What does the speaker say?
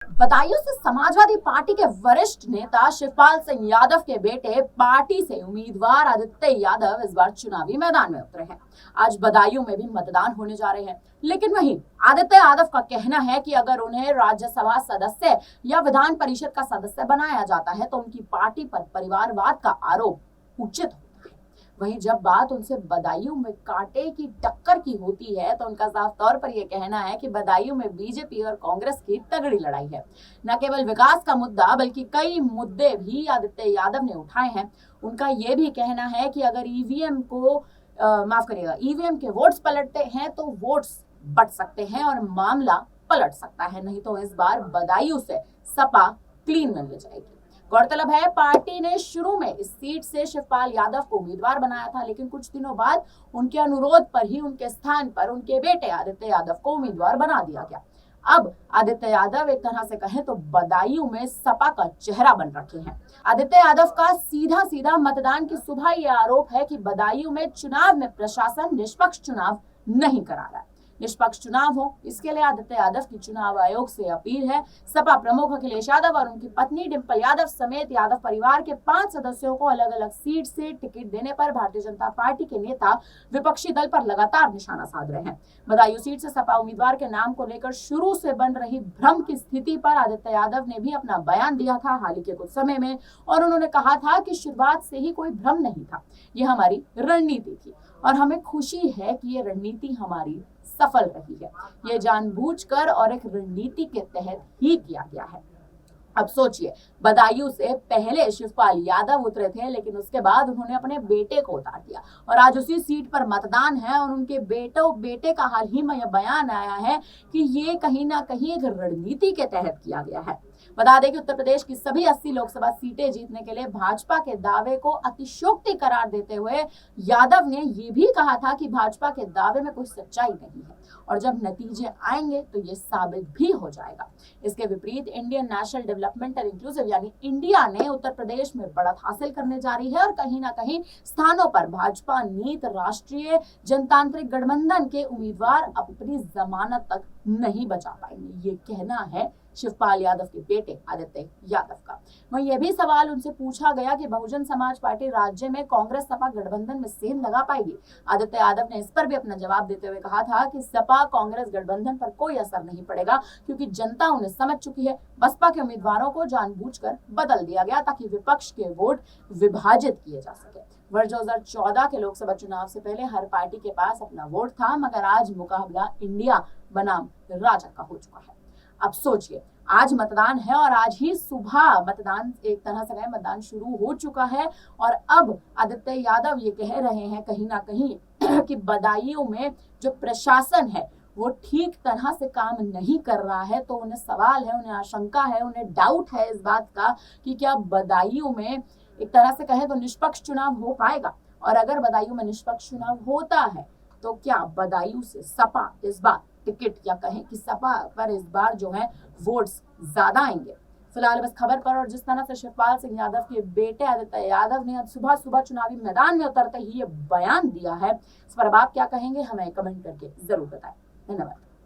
बदायूं से समाजवादी पार्टी के वरिष्ठ नेता शिवपाल सिंह यादव के बेटे पार्टी से उम्मीदवार आदित्य यादव इस बार चुनावी मैदान में उतरे हैं। आज बदायूं में भी मतदान होने जा रहे हैं, लेकिन वहीं आदित्य यादव का कहना है कि अगर उन्हें राज्यसभा सदस्य या विधान परिषद का सदस्य बनाया जाता है तो उनकी पार्टी पर परिवारवाद का आरोप उचित होता है। वहीं जब बात उनसे बदायूं में कांटे की टक्कर की होती है तो उनका साफ तौर पर यह कहना है कि बदायूं में बीजेपी और कांग्रेस की तगड़ी लड़ाई है। न केवल विकास का मुद्दा बल्कि कई मुद्दे भी आदित्य यादव ने उठाए हैं। उनका यह भी कहना है कि अगर ईवीएम को माफ करिएगा, ईवीएम के वोट्स पलटते हैं तो वोट्स बढ़ सकते हैं और मामला पलट सकता है, नहीं तो इस बार बदायूं से सपा क्लीन बन जाएगी। गौरतलब है पार्टी ने शुरू में इस सीट से शिवपाल यादव को उम्मीदवार बनाया था, लेकिन कुछ दिनों बाद उनके अनुरोध पर ही उनके स्थान पर उनके बेटे आदित्य यादव को उम्मीदवार बना दिया गया। अब आदित्य यादव एक तरह से कहें तो बदायूं में सपा का चेहरा बन रखे हैं। आदित्य यादव का सीधा सीधा मतदान की सुबह यह आरोप है कि बदायूं में चुनाव में प्रशासन निष्पक्ष चुनाव नहीं करा रहा है। निष्पक्ष चुनाव हो, इसके लिए आदित्य यादव की चुनाव आयोग से अपील है। सपा प्रमुख अखिलेश यादव और उनकी पत्नी डिंपल यादव समेत यादव परिवार के 5 सदस्यों को अलग अलग सीट से टिकट देने पर भारतीय जनता पार्टी के नेता विपक्षी दल पर लगातार निशाना साध रहे हैं। बदायूं सीट से सपा उम्मीदवार के नाम को लेकर शुरू से बन रही भ्रम की स्थिति पर आदित्य यादव ने भी अपना बयान दिया था हाल ही के कुछ समय में, और उन्होंने कहा था कि शुरुआत से ही कोई भ्रम नहीं था, यह हमारी रणनीति थी और हमें खुशी है कि ये रणनीति हमारी सफल रही है। ये जानबूझकर और एक रणनीति के तहत ही किया गया है। अब सोचिए, बदायूं से पहले शिवपाल यादव उतरे थे, लेकिन उसके बाद उन्होंने अपने बेटे को उतार दिया और आज उसी सीट पर मतदान है और उनके बेटे का हाल ही में यह बयान आया है कि ये कहीं ना कहीं एक रणनीति के तहत किया गया है। बता दें कि उत्तर प्रदेश की सभी 80 लोकसभा सीटें जीतने के लिए भाजपा के दावे को अतिशयोक्ति करार देते हुए यादव ने यह भी कहा था कि भाजपा के दावे में कोई सच्चाई नहीं है और जब नतीजे आएंगे तो ये साबित भी हो जाएगा। इसके विपरीत इंडियन नेशनल डेवलपमेंट इंक्लूसिव यानी इंडिया ने उत्तर प्रदेश में बढ़त हासिल करने जा रही है और कहीं ना कहीं स्थानों पर भाजपा नीत राष्ट्रीय जनतांत्रिक गठबंधन के उम्मीदवार अपनी जमानत तक नहीं बचा पाएंगे। ये कहना है शिवपाल यादव के बेटे आदित्य यादव का। वहीं यह भी सवाल उनसे पूछा गया कि बहुजन समाज पार्टी राज्य में कांग्रेस सपा गठबंधन में सेंध लगा पाएगी। आदित्य यादव ने इस पर भी अपना जवाब देते हुए कहा था कि सपा कांग्रेस गठबंधन पर कोई असर नहीं पड़ेगा क्योंकि जनता उन्हें समझ चुकी है। बसपा के उम्मीदवारों को जानबूझकर बदल दिया गया ताकि विपक्ष के वोट विभाजित किए जा सके। वर्ष 2014 के लोकसभा चुनाव से पहले हर पार्टी के पास अपना वोट था, मगर आज मुकाबला इंडिया बनाम राजा का हो चुका है। अब सोचिए, आज मतदान है और आज ही सुबह मतदान एक तरह से मतदान शुरू हो चुका है और अब आदित्य यादव ये कह रहे हैं कहीं ना कहीं कि बदायूं में जो प्रशासन है वो ठीक तरह से काम नहीं कर रहा है। तो उन्हें सवाल है, उन्हें आशंका है, उन्हें डाउट है इस बात का कि क्या बदायूं में एक तरह से कहें तो निष्पक्ष चुनाव हो पाएगा, और अगर बदायूं में निष्पक्ष चुनाव होता है तो क्या बदायूं से सपा इस बार टिकट या कहें कि सपा पर इस बार जो है वोट्स ज्यादा आएंगे। फिलहाल बस खबर पर, और जिस तरह से शिवपाल सिंह यादव के बेटे आदित्य यादव ने अब सुबह सुबह चुनावी मैदान में उतरते ही ये बयान दिया है, इस पर आप क्या कहेंगे हमें कमेंट करके जरूर बताएं। धन्यवाद।